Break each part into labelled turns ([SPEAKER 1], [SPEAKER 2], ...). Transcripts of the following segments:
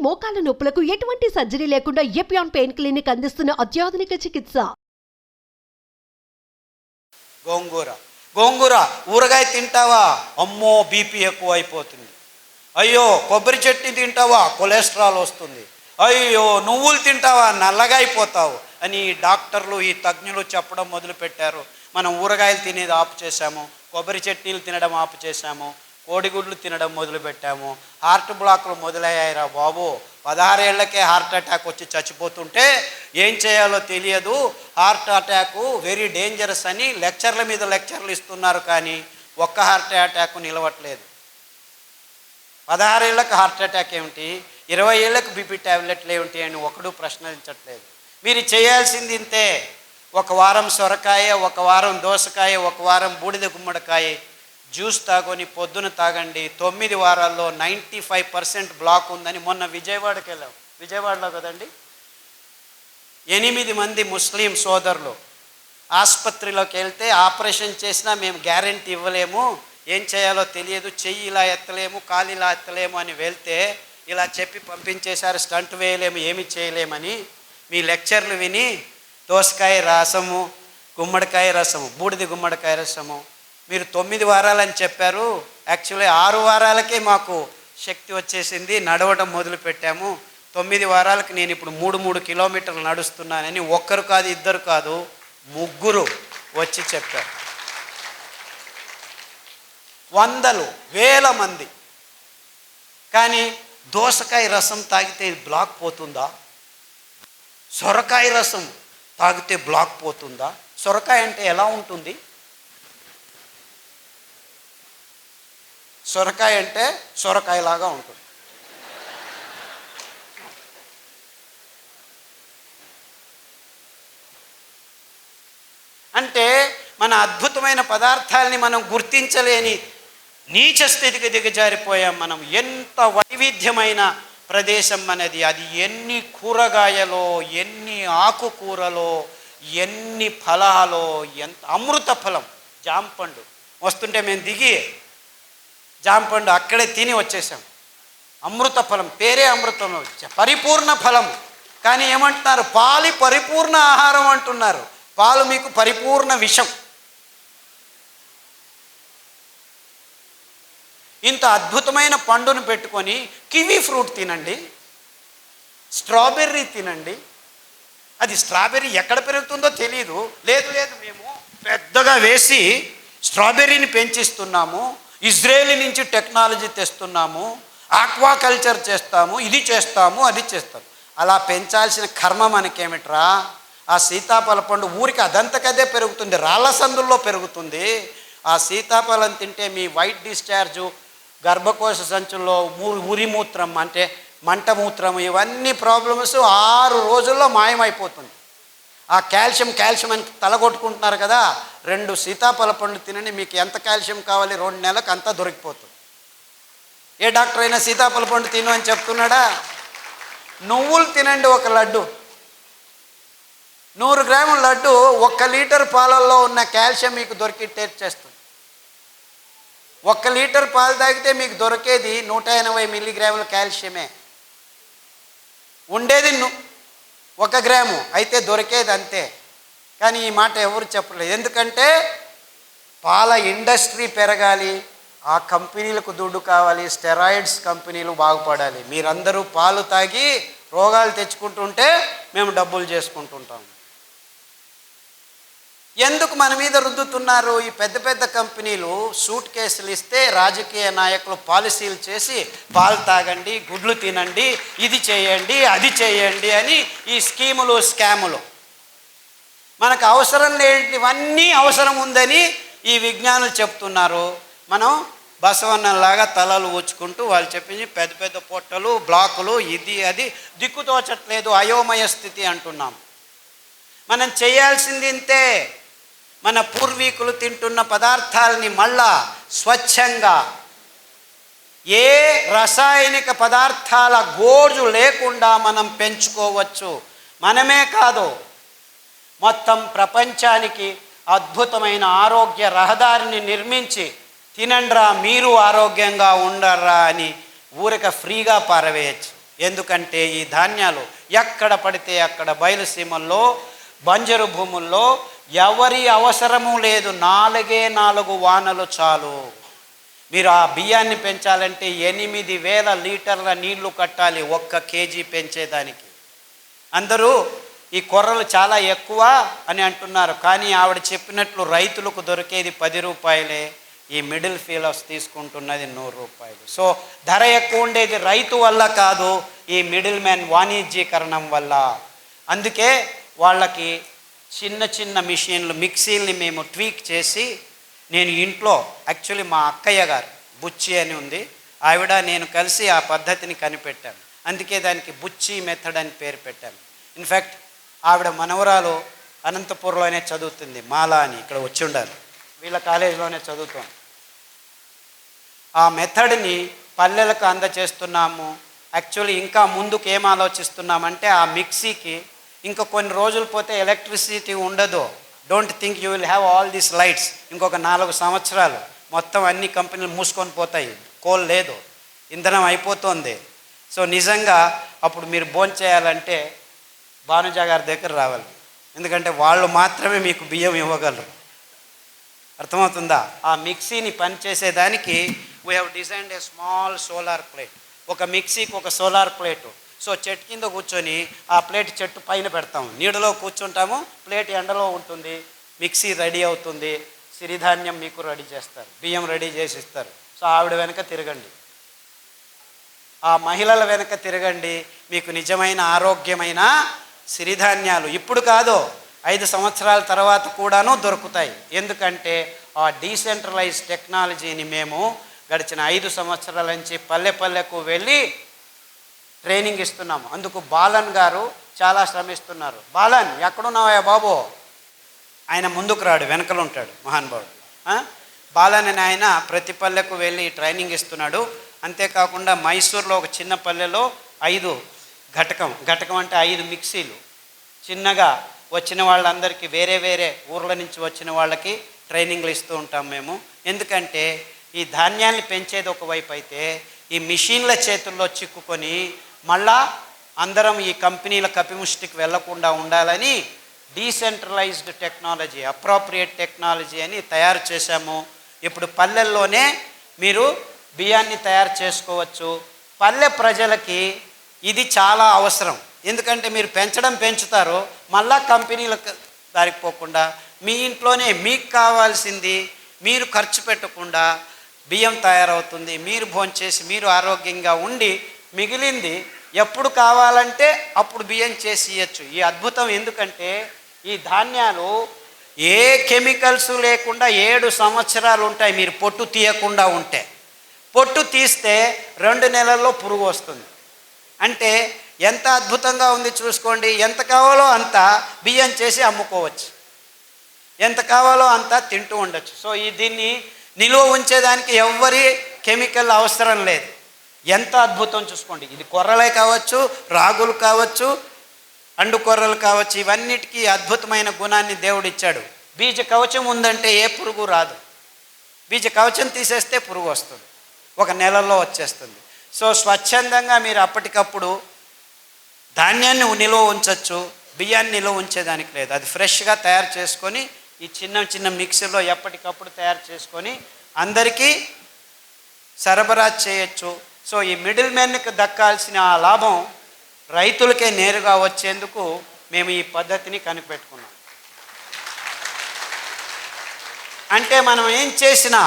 [SPEAKER 1] మోకాల నొప్పులకు ఎటువంటి సర్జరీ లేకుండా ఎపియాన్ పెయిన్ క్లినిక్ అందిస్తున్న అత్యాధునిక చికిత్స.
[SPEAKER 2] గోంగూర ఊరగాయ తింటావా? అమ్మో బీపీ ఎక్కువ అయిపోతుంది. అయ్యో కొబ్బరి చట్నీ తింటావా? కొలెస్ట్రాల్ వస్తుంది. అయ్యో నువ్వులు తింటావా? నల్లగా అయిపోతావు అని డాక్టర్లు ఈ తజ్ఞులు చెప్పడం మొదలుపెట్టారు. మనం ఊరగాయలు తినేది ఆపు చేశాము, కొబ్బరి చట్నీలు తినడం ఆపు చేశాము, కోడిగుడ్లు తినడం మొదలుపెట్టాము. హార్ట్ బ్లాక్లు మొదలయ్యాయిరా బాబు. 16 ఏళ్లకే హార్ట్ అటాక్ వచ్చి చచ్చిపోతుంటే ఏం చేయాలో తెలియదు. హార్ట్ అటాకు వెరీ డేంజరస్ అని లెక్చర్ల మీద లెక్చర్లు ఇస్తున్నారు, కానీ ఒక్క హార్ట్ అటాక్ నిలవట్లేదు. 16 ఏళ్ళకి హార్ట్ అటాక్ ఏమిటి, 20 ఏళ్ళకు బీపీ ట్యాబ్లెట్లు ఏమిటి అని ఒకడు ప్రశ్నించట్లేదు. మీరు చేయాల్సింది ఇంతే. ఒక వారం సొరకాయ, ఒక వారం దోసకాయ, ఒక వారం బూడిద గుమ్మడికాయ జ్యూస్ తాగొని పొద్దున తాగండి. 9 వారాల్లో 95% బ్లాక్ ఉందని మొన్న విజయవాడకి వెళ్ళాం. విజయవాడలో కదండి, 8 మంది ముస్లిం సోదరులు ఆసుపత్రిలోకి వెళ్తే ఆపరేషన్ చేసినా మేము గ్యారెంటీ ఇవ్వలేము, ఏం చేయాలో తెలియదు, చెయ్యి ఇలా ఎత్తలేము, కాలు ఇలా ఎత్తలేము అని వెళ్తే ఇలా చెప్పి పంపించేశారు. స్టంట్ వేయలేము, ఏమి చేయలేమని. మీ లెక్చర్లు విని దోసకాయ రసము, గుమ్మడికాయ రసము, బూడిద గుమ్మడికాయ రసము మీరు 9 వారాలని చెప్పారు. యాక్చువల్లీ 6 వారాలకే మాకు శక్తి వచ్చేసింది, నడవడం మొదలు పెట్టాము. 9 వారాలకు నేను ఇప్పుడు 3 కిలోమీటర్లు నడుస్తున్నానని ఒక్కరు కాదు, ఇద్దరు కాదు, 3 వచ్చి చెప్పారు. వందలు వేల మంది. కానీ దోసకాయ రసం తాగితే బ్లాక్ పోతుందా? సొరకాయ రసం తాగితే బ్లాక్ పోతుందా? సొరకాయ అంటే ఎలా ఉంటుంది? సొరకాయ అంటే సొరకాయలాగా ఉంటుంది. అంటే మన అద్భుతమైన పదార్థాలని మనం గుర్తించలేని నీచ స్థితికి దిగజారిపోయాం మనం. ఎంత వైవిధ్యమైన ప్రదేశం మనది. అది ఎన్ని కూరగాయలో, ఎన్ని ఆకుకూరలో, ఎన్ని ఫలాలో, ఎంత అమృత ఫలం. జాంపండు వస్తుంటే మేము దిగి జాంపండు అక్కడే తిని వచ్చేసాం. అమృత ఫలం, పేరే అమృతం, పరిపూర్ణ ఫలం. కానీ ఏమంటున్నారు? పాలు పరిపూర్ణ ఆహారం అంటున్నారు. పాలు మీకు పరిపూర్ణ విషం. ఇంత అద్భుతమైన పండును పెట్టుకొని కివీ ఫ్రూట్ తినండి, స్ట్రాబెర్రీ తినండి. అది స్ట్రాబెర్రీ ఎక్కడ పెరుగుతుందో తెలియదు. లేదు మేము పెద్దగా వేసి స్ట్రాబెర్రీని పెంచిస్తున్నాము, ఇజ్రాయేల్ నుంచి టెక్నాలజీ తెస్తున్నాము, ఆక్వాకల్చర్ చేస్తాము, ఇది చేస్తాము, అది చేస్తాము. అలా పెంచాల్సిన కర్మ మనకేమిట్రా? ఆ సీతాఫల పండు ఊరికి అదంతకదే పెరుగుతుంది, రాళ్ళ సందుల్లో పెరుగుతుంది. ఆ సీతాఫలం తింటే మీ వైట్ డిశ్చార్జు, గర్భకోశ సంచుల్లో ఉరిమూత్రం అంటే మంటమూత్రం, ఇవన్నీ ప్రాబ్లమ్స్ 6 రోజుల్లో మాయమైపోతుంది. ఆ కాల్షియం అని తలగొట్టుకుంటున్నారు కదా, 2 సీతాఫల పండు తినండి, మీకు ఎంత కాల్షియం కావాలి 2 నెలలకు అంతా దొరికిపోతుంది. ఏ డాక్టర్ అయినా సీతాఫల పండు తిను అని చెప్తున్నాడా? నువ్వులు తినండి, ఒక లడ్డు, 100 గ్రాముల లడ్డు 1 లీటర్ పాలల్లో ఉన్న కాల్షియం మీకు దొరికి టేస్ట్ చేస్తుంది. 1 లీటర్ పాలు తాగితే మీకు దొరికేది 180 మిల్లీగ్రాముల కాల్షియమే. ఉండేది 1 గ్రాము, అయితే దొరికేది అంతే. కానీ ఈ మాట ఎవరు చెప్పలేదు. ఎందుకంటే పాల ఇండస్ట్రీ పెరగాలి, ఆ కంపెనీలకు దుడ్డు కావాలి, స్టెరాయిడ్స్ కంపెనీలు బాగుపడాలి. మీరందరూ పాలు తాగి రోగాలు తెచ్చుకుంటుంటే మేము డబ్బులు చేసుకుంటుంటాం. ఎందుకు మన మీద రుద్దుతున్నారు? ఈ పెద్ద పెద్ద కంపెనీలు సూట్ కేసులు ఇస్తే రాజకీయ నాయకులు పాలసీలు చేసి పాలు తాగండి, గుడ్లు తినండి, ఇది చేయండి, అది చేయండి అని ఈ స్కీములు, స్కాములు. మనకు అవసరం లేనివన్నీ అవసరం ఉందని ఈ విజ్ఞానులు చెప్తున్నారు. మనం బసవన్నలాగా తలలు ఊచుకుంటూ వాళ్ళు చెప్పింది పెద్ద పెద్ద పొట్టలు, బ్లాకులు, ఇది అది దిక్కుతోచట్లేదు, అయోమయ స్థితి అంటున్నాం. మనం చేయాల్సింది ఇంతే. మన పూర్వీకులు తింటున్న పదార్థాలని మళ్ళా స్వచ్ఛంగా, ఏ రసాయనిక పదార్థాల గోజు లేకుండా మనం పెంచుకోవచ్చు. మనమే కాదు, మొత్తం ప్రపంచానికి అద్భుతమైన ఆరోగ్య రహదారిని నిర్మించి తినండ్రా మీరు ఆరోగ్యంగా ఉండర్రా అని ఊరిక ఫ్రీగా పారవేయచ్చు. ఎందుకంటే ఈ ధాన్యాలు ఎక్కడ పడితే అక్కడ బయలుసీమల్లో బంజరు భూముల్లో ఎవరి అవసరము లేదు, 4 వానలు చాలు. మీరు ఆ బియ్యాన్ని పెంచాలంటే 8,000 లీటర్ల నీళ్లు కట్టాలి 1 కేజీ పెంచేదానికి. అందరూ ఈ కొర్రలు చాలా ఎక్కువ అని అంటున్నారు, కానీ ఆవిడ చెప్పినట్లు రైతులకు దొరికేది 10 రూపాయలే, ఈ మిడిల్ ఫీలర్స్ తీసుకుంటున్నది 100 రూపాయలు. సో ధర ఎక్కువ ఉండేది రైతు వల్ల కాదు, ఈ మిడిల్ మ్యాన్ వాణిజ్యీకరణం వల్ల. అందుకే వాళ్ళకి చిన్న చిన్న మిషన్లు, మిక్సీల్ని మేము ట్వీక్ చేసి, నేను ఇంట్లో యాక్చువల్లీ మా అక్కయ్య గారు బుచ్చి అని ఉంది, ఆవిడ నేను కలిసి ఆ పద్ధతిని కనిపెట్టాను. అందుకే దానికి బుచ్చి మెథడ్ అని పేరు పెట్టాను. ఇన్ఫ్యాక్ట్ ఆవిడ మనవరాలు అనంతపూర్లోనే చదువుతుంది, మాలా అని, ఇక్కడ వచ్చి ఉండాలి, వీళ్ళ కాలేజీలోనే చదువుతాం. ఆ మెథడ్ని పల్లెలకు అందచేస్తున్నాము. యాక్చువల్లీ ఇంకా ముందుకు ఏం ఆలోచిస్తున్నామంటే, ఆ మిక్సీకి ఇంకా కొన్ని రోజులు పోతే ఎలక్ట్రిసిటీ ఉండదు. Don't think you will have all these lights. ఇంకొక 4 సంవత్సరాలు మొత్తం అన్ని కంపెనీలు మూసుకొని పోతాయి, కోల్ లేదు, ఇంధనం అయిపోతుంది. సో నిజంగా అప్పుడు మీరు భోంచేయాలంటే భానుజా గారి దగ్గర రావాలి, ఎందుకంటే వాళ్ళు మాత్రమే మీకు బియ్యం ఇవ్వగలరు. అర్థమవుతుందా? ఆ మిక్సీని పనిచేసేదానికి we have designed a small solar plate. ఒక మిక్సీకి ఒక సోలార్ ప్లేటు. సో చెట్టు కింద కూర్చొని ఆ ప్లేట్ చెట్టు పైన పెడతాము, నీడలో కూర్చుంటాము, ప్లేట్ ఎండలో ఉంటుంది, మిక్సీ రెడీ అవుతుంది, సిరిధాన్యం మీకు రెడీ చేస్తారు, బియ్యం రెడీ చేసి ఇస్తారు. సో ఆవిడ వెనక తిరగండి, ఆ మహిళల వెనక తిరగండి, మీకు నిజమైన ఆరోగ్యమైన సిరిధాన్యాలు ఇప్పుడు కాదు 5 సంవత్సరాల తర్వాత కూడాను దొరుకుతాయి. ఎందుకంటే ఆ డీసెంట్రలైజ్ టెక్నాలజీని మేము గడిచిన 5 సంవత్సరాల నుంచి పల్లె పల్లెకు వెళ్ళి ట్రైనింగ్ ఇస్తున్నాము. అందుకు బాలన్ గారు చాలా శ్రమిస్తున్నారు. బాలన్ ఎక్కడున్నావా బాబు? ఆయన ముందుకు రాడు, వెనకలు ఉంటాడు మహానుభావుడు. బాలన్ అని ఆయన ప్రతి పల్లెకు వెళ్ళి ట్రైనింగ్ ఇస్తున్నాడు. అంతేకాకుండా మైసూర్లో ఒక చిన్న పల్లెలో 5 ఘటకం అంటే 5 మిక్సీలు చిన్నగా వచ్చిన వాళ్ళందరికీ, వేరే వేరే ఊర్ల నుంచి వచ్చిన వాళ్ళకి ట్రైనింగ్లు ఇస్తూ ఉంటాం మేము. ఎందుకంటే ఈ ధాన్యాన్ని పెంచేది ఒకవైపు అయితే, ఈ మిషన్ల చేతుల్లో చిక్కుకొని మళ్ళా అందరం ఈ కంపెనీల కపిముష్టికి వెళ్లకుండా ఉండాలని డీసెంట్రలైజ్డ్ టెక్నాలజీ, అప్రోప్రియేట్ టెక్నాలజీ అని తయారు చేశాము. ఇప్పుడు పల్లెల్లోనే మీరు బియ్యాన్ని తయారు చేసుకోవచ్చు. పల్లె ప్రజలకి ఇది చాలా అవసరం. ఎందుకంటే మీరు పెంచుతారు, మళ్ళా కంపెనీలకు దారిపోకుండా మీ ఇంట్లోనే మీకు కావాల్సింది మీరు ఖర్చు పెట్టకుండా బియ్యం తయారవుతుంది, మీరు భోంచేసి మీరు ఆరోగ్యంగా ఉండి మిగిలింది ఎప్పుడు కావాలంటే అప్పుడు బియ్యం చేసి ఇవ్వచ్చు. ఈ అద్భుతం ఎందుకంటే ఈ ధాన్యాలు ఏ కెమికల్స్ లేకుండా 7 సంవత్సరాలు ఉంటాయి. మీరు పొట్టు తీయకుండా ఉంటే, పొట్టు తీస్తే 2 నెలల్లో పురుగు వస్తుంది. అంటే ఎంత అద్భుతంగా ఉంది చూసుకోండి. ఎంత కావాలో అంత బియ్యం చేసి అమ్ముకోవచ్చు, ఎంత కావాలో అంత తింటూ ఉండొచ్చు. సో దీన్ని నిలువ ఉంచేదానికి ఎవ్వరి కెమికల్ అవసరం లేదు. ఎంత అద్భుతం చూసుకోండి. ఇది కొర్రలే కావచ్చు, రాగులు కావచ్చు, అండు కొర్రలు కావచ్చు, ఇవన్నిటికీ అద్భుతమైన గుణాన్ని దేవుడు ఇచ్చాడు. బీజ కవచం ఉందంటే ఏ పురుగు రాదు. బీజ కవచం తీసేస్తే పురుగు వస్తుంది, 1 నెలలో వచ్చేస్తుంది. సో స్వచ్ఛందంగా మీరు అప్పటికప్పుడు ధాన్యాన్ని నిలువ ఉంచవచ్చు, బియ్యాన్ని నిలువ ఉంచేదానికి లేదు. అది ఫ్రెష్గా తయారు చేసుకొని ఈ చిన్న మిక్సీలో ఎప్పటికప్పుడు తయారు చేసుకొని అందరికీ సరఫరా చేయొచ్చు. సో ఈ మిడిల్ మ్యాన్కి దక్కాల్సిన ఆ లాభం రైతులకే నేరుగా వచ్చేందుకు మేము ఈ పద్ధతిని కనిపెట్టుకున్నాం. అంటే మనం ఏం చేసినా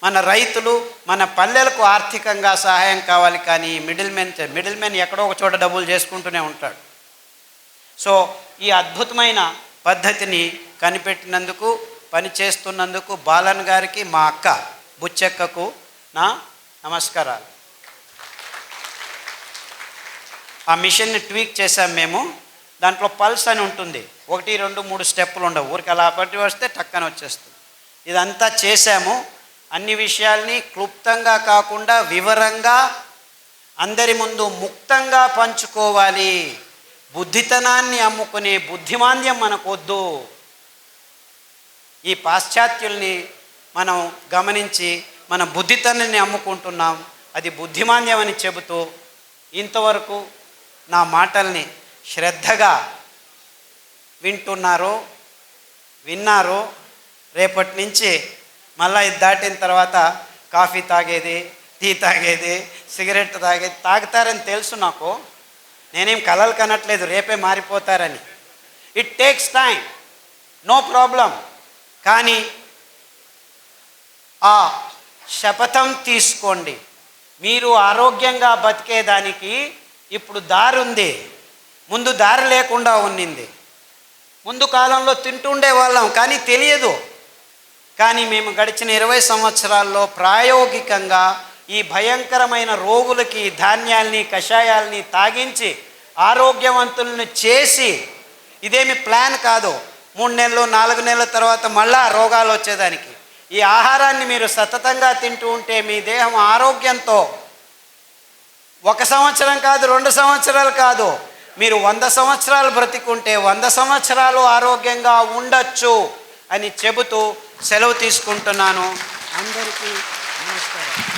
[SPEAKER 2] మన రైతులు, మన పల్లెలకు ఆర్థికంగా సహాయం కావాలి, కానీ మిడిల్ మ్యాన్ ఎక్కడో ఒక చోట డబ్బులు చేసుకుంటూనే ఉంటాడు. సో ఈ అద్భుతమైన పద్ధతిని కనిపెట్టినందుకు, పనిచేస్తున్నందుకు బాలన్ గారికి, మా అక్క బుచ్చెక్కకు నా నమస్కారాలు. ఆ మిషన్ని ట్వీక్ చేసాం మేము. దాంట్లో పల్స్ అని ఉంటుంది, 1, 2, 3 స్టెప్పులు ఉండవు, ఊరికి అలా పట్టి వస్తే టక్కన వచ్చేస్తుంది. ఇదంతా చేశాము. అన్ని విషయాల్ని క్లుప్తంగా కాకుండా వివరంగా అందరి ముందు ముక్తంగా పంచుకోవాలి. బుద్ధితనాన్ని అమ్ముకునే బుద్ధిమాంద్యం మనకొద్దు. ఈ పాశ్చాత్యుల్ని మనం గమనించి మన బుద్ధితనాన్ని అమ్ముకుంటున్నాం, అది బుద్ధిమాంద్యం అని చెబుతూ ఇంతవరకు నా మాటల్ని శ్రద్ధగా విన్నారు. రేపటి నుంచి మళ్ళీ ఇది దాటిన తర్వాత కాఫీ తాగేది, టీ తాగేది, సిగరెట్ తాగేది తాగుతారని తెలుసు నాకు. నేనేం కలలు కనట్లేదు రేపే మారిపోతారని. It takes time, no problem. కానీ ఆ శపథం తీసుకోండి. మీరు ఆరోగ్యంగా బతికేదానికి ఇప్పుడు దారి ఉంది, ముందు దారి లేకుండా ఉన్నింది. ముందు కాలంలో తింటుండే వాళ్ళం కానీ తెలియదు. కానీ మేము గడిచిన 20 సంవత్సరాల్లో ప్రాయోగికంగా ఈ భయంకరమైన రోగులకి ధాన్యాల్ని కషాయాల్ని తాగించి ఆరోగ్యవంతులను చేసి, ఇదేమి ప్లాన్ కాదు 3 నెలలు 4 నెలల తర్వాత మళ్ళా రోగాలు వచ్చేదానికి. ఈ ఆహారాన్ని మీరు సతతంగా తింటూ ఉంటే మీ దేహం ఆరోగ్యంతో 1 సంవత్సరం కాదు, 2 సంవత్సరాలు కాదు, మీరు 100 సంవత్సరాలు బ్రతికుంటే 100 సంవత్సరాలు ఆరోగ్యంగా ఉండొచ్చు అని చెబుతూ సెలవు తీసుకుంటున్నాను. అందరికీ నమస్కారం.